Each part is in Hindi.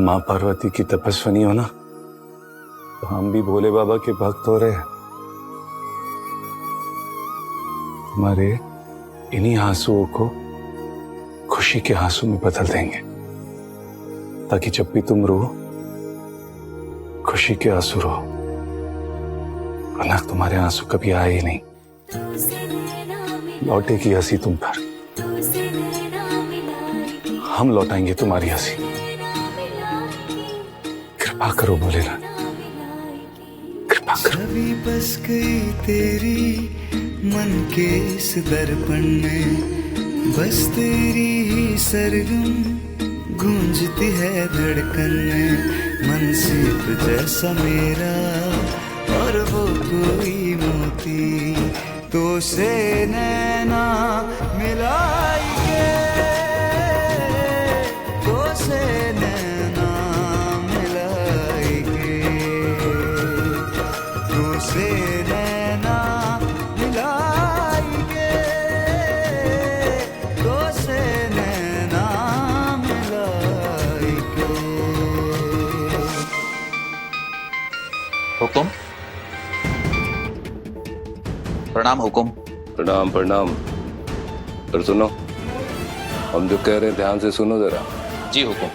माँ पार्वती की तपस्विनी हो ना, तो हम भी भोले बाबा के भक्त हो रहे हैं। तुम्हारे इन्हीं आंसुओं को खुशी के आंसू में बदल देंगे, ताकि जब भी तुम रो खुशी के आंसू रो, वरना तुम्हारे आंसू कभी आए ही नहीं। लौटेगी हंसी तुम पर, हम लौटाएंगे तुम्हारी हंसी। कृपा करो भोलेनाथ, कृपा करो। छवि बस गई तेरी मन के इस दर्पण में, बस तेरी ही सरगम गूंजती है धड़कन में। मन सीप जैसा मेरा और वो कोई मोती, तो से नैना मिलाएंगे, तो से नैना मिलाएंगे, तो से नैना मिलाएंगे, तो से नैना मिलाएंगे। हुकुम। प्रणाम हुकुम। प्रणाम प्रणाम। पर सुनो, हम जो कह रहे हैं ध्यान से सुनो जरा। जी हुकुम।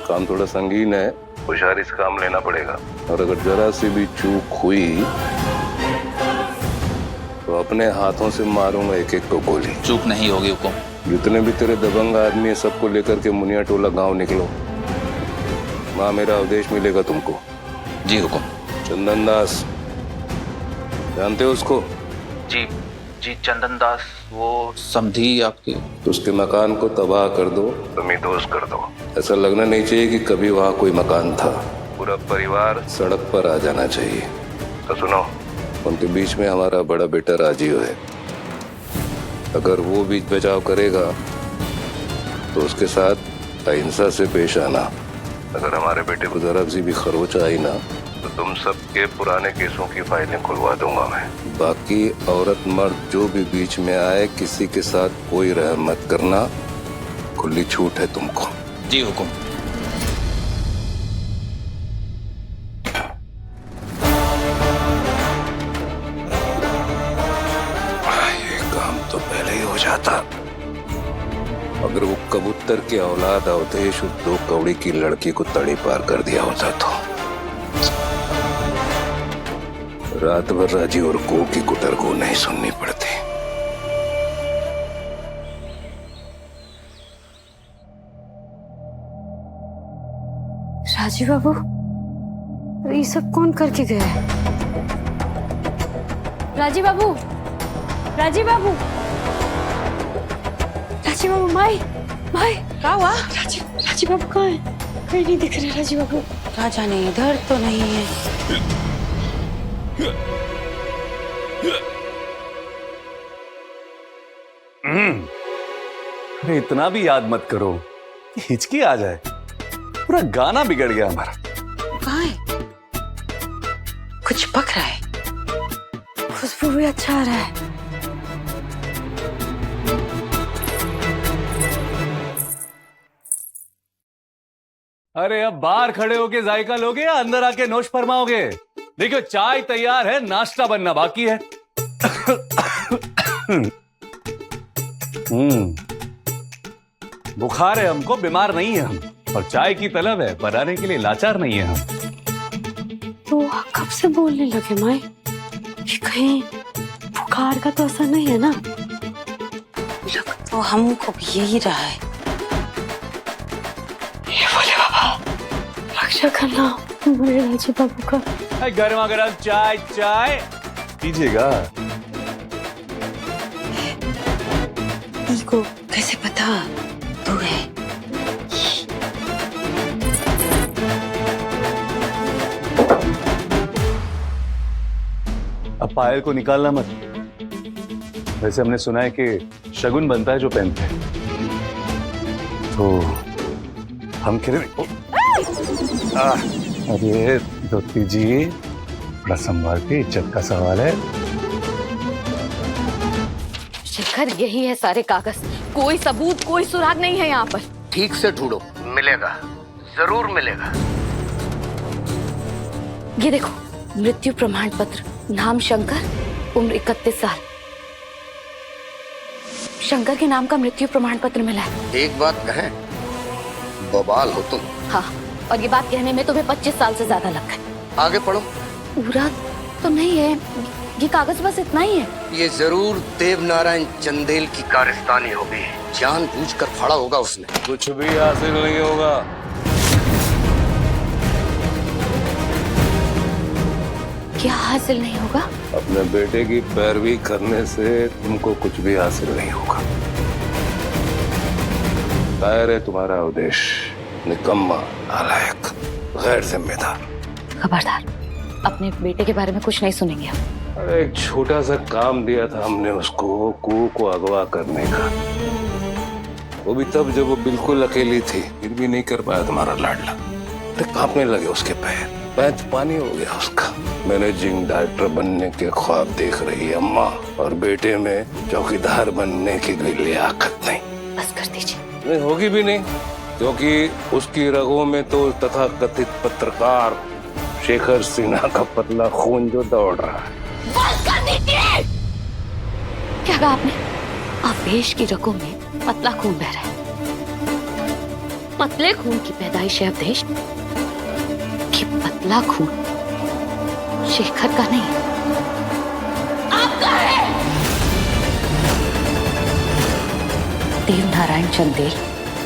काम थोड़ा संगीन है, होशियारी से काम लेना पड़ेगा, और अगर जरा सी भी चूक हुई तो अपने हाथों से मारूंगा एक एक को गोली। चूक नहीं होगी हुकुम। जितने भी तेरे दबंग आदमी है सबको लेकर के मुनिया टोला गांव निकलो, वहां मेरा आदेश मिलेगा तुमको। जी हुकुम। चंदन दास, जानते हो उसको? जी जी, चंदन दास, वो समझी आपके। तो उसके मकान को तबाह कर दो, तमीदोज कर दो। ऐसा लगना नहीं चाहिए कि कभी वहां कोई मकान था। पूरा परिवार सड़क पर आ जाना चाहिए। तो सुनो, उनके बीच में हमारा बड़ा बेटा राजीव है, अगर वो बीच बचाव करेगा तो उसके साथ अहिंसा से पेश आना। अगर हमारे बेटे को जरा सी भी खरोच आई ना, तो तुम सबके पुराने केसों की फाइलें खुलवा दूंगा मैं। बाकी औरत मर्द जो भी बीच में आए, किसी के साथ कोई रहम मत करना, खुली छूट है तुमको। जी हुकुम। ये काम तो पहले ही हो जाता, अगर वो कबूतर के औलाद अवधेश उस 2 कौड़ी की लड़की को तड़ी पार कर दिया होता तो। रात भर राजी और को की कुटर को नहीं सुननी पड़ती। राजीव बाबू, ये सब कौन करके गया है? राजीव बाबू, राजीव बाबू, राजीव बाबू, माई माई, क्या हुआ? राजीव बाबू कहाँ है? कहीं नहीं दिख रहे राजीव बाबू। क्या जाने, इधर तो नहीं है। अरे इतना भी याद मत करो कि हिचकी आ जाए, पूरा गाना बिगड़ गया हमारा। कहाँ है? कुछ पक रहा है। खुशबू भी अच्छा आ रहा है। अरे अब बाहर खड़े होके जायका लोगे या अंदर आके नोश फरमाओगे? देखो चाय तैयार है, नाश्ता बनना बाकी है। बुखार है हमको, बीमार नहीं है हम, और चाय की तलब है, बनाने के लिए लाचार नहीं है हम। तो कब से बोलने लगे माई? ये कहीं बुखार का तो असर नहीं है ना? लग तो हमको भी यही रहा है। ये बोले बाबा, रक्षा करना मेरे राजीव बाबू का। गर्मा गर्म चाय चाय पीजिएगा। को कैसे पता तू है? अब पायल को निकालना मत। वैसे हमने सुना है कि शगुन बनता है जो पहनते हैं, तो हम अरे धोती जी, बड़ा संभाल के, इज्जत का सवाल है। शिखर, यही है सारे कागज, कोई सबूत कोई सुराग नहीं है यहाँ पर। ठीक से ढूंढो, मिलेगा। जरूर मिलेगा। ये देखो, मृत्यु प्रमाण पत्र, नाम शंकर, उम्र 31 साल। शंकर के नाम का मृत्यु प्रमाण पत्र मिला है। एक बात कहें, बवाल हो तुम। हाँ, और ये बात कहने में तुम्हें 25 साल से ज्यादा लग गए। आगे पढ़ो। पूरा तो नहीं है, ये कागज बस इतना ही है। ये जरूर देवनारायण चंदेल की कारस्तानी होगी, जानबूझकर फाड़ा होगा उसने। कुछ भी हासिल नहीं होगा। क्या हासिल नहीं होगा? अपने बेटे की पैरवी करने से तुमको कुछ भी हासिल नहीं होगा। कायर है तुम्हारा उद्देश्य, निकम्मा, नालायक, गैर जिम्मेदार। खबरदार, अपने बेटे के बारे में कुछ नहीं सुनेंगे हम। अरे एक छोटा सा काम दिया था हमने उसको, कुओं को अगवा करने का। वो भी तब जब वो बिल्कुल अकेली थी, फिर भी नहीं कर पाया तुम्हारा लाडला। तो कांपने लगे उसके पैर, पैंच पानी हो गया उसका। मैनेजिंग डायरेक्टर बनने के ख्वाब देख रही है अम्मा, और बेटे में चौकीदार बनने की कोई लियाकत नहीं। बस कर दीजिए। नहीं होगी भी नहीं, क्योंकि उसकी रगों में तो तथा कथित पत्रकार शेखर सिन्हा का पतला खून जो दौड़ रहा है। बस कर दीजिए। क्या कहा आपने? अवधेश की रगों में पतला खून बह रहा है। पतले खून की पैदाइश है अवधेश कि पतला खून शेखर का नहीं, आपका है। देवनारायण चंदेल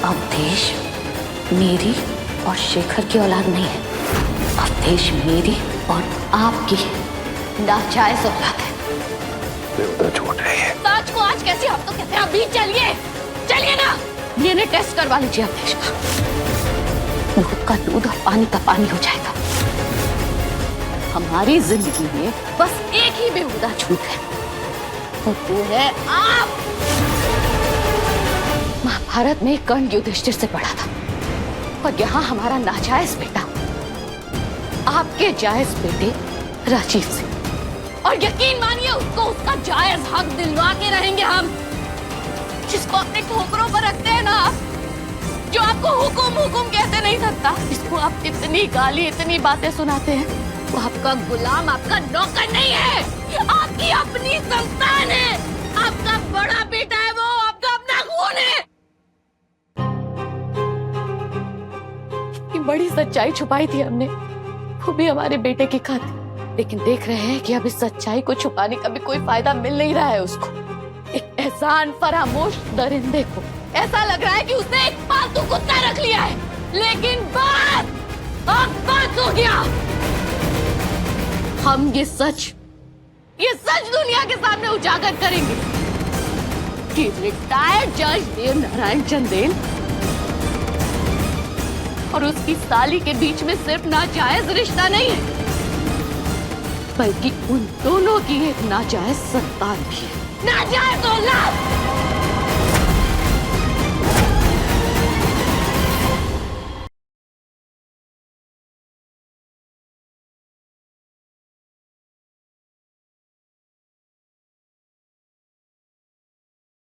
अवधेश मेरी और शेखर की औलाद नहीं है। अवधेश मेरी और आपकी नाजायज औलाद है। देवता झूठ है ये। सच को आज कैसे, हम तो कहते हैं अभी चलिए, चलिए ना। डीएनए टेस्ट करवा लीजिए अवधेश का। दूध का दूध और पानी का पानी हो जाएगा। हमारी जिंदगी में बस एक ही बेहुदा झूठ है, और वो है आप। महाभारत में कर्ण युधिष्ठिर से पढ़ा था, और यहाँ हमारा नाजायज बेटा आपके जायज बेटे राजीव से। और यकीन मानिए उसको उसका जायज हक दिलवा के रहेंगे हम। जिसको अपने ठोकरों पर रखते हैं ना, जो आपको हुकुम हुकुम कहते नहीं सकता, जिसको आप इतनी गाली इतनी बातें सुनाते हैं, वो आपका गुलाम, आपका नौकर नहीं है, आपकी अपनी संतान है। आपका बड़ा बेटा है वो, आपका अपना खून है। बड़ी सच्चाई छुपाई थी हमने, वो भी हमारे बेटे की खातिर। लेकिन देख रहे हैं कि अब इस सच्चाई को छुपाने का भी कोई फायदा मिल नहीं रहा है उसको। एक एहसान फरामोश दरिंदे को ऐसा लग रहा है कि उसने एक पालतू कुत्ता रख लिया है। लेकिन बस, अब बस हो गया। हम ये सच दुनिया के सामने उजागर करेंगे कि रिटायर्ड जज देवनारायण चंदेल और उसकी साली के बीच में सिर्फ नाजायज रिश्ता नहीं है, बल्कि उन दोनों की एक नाजायज संतान भी है। नाजायज औलाद।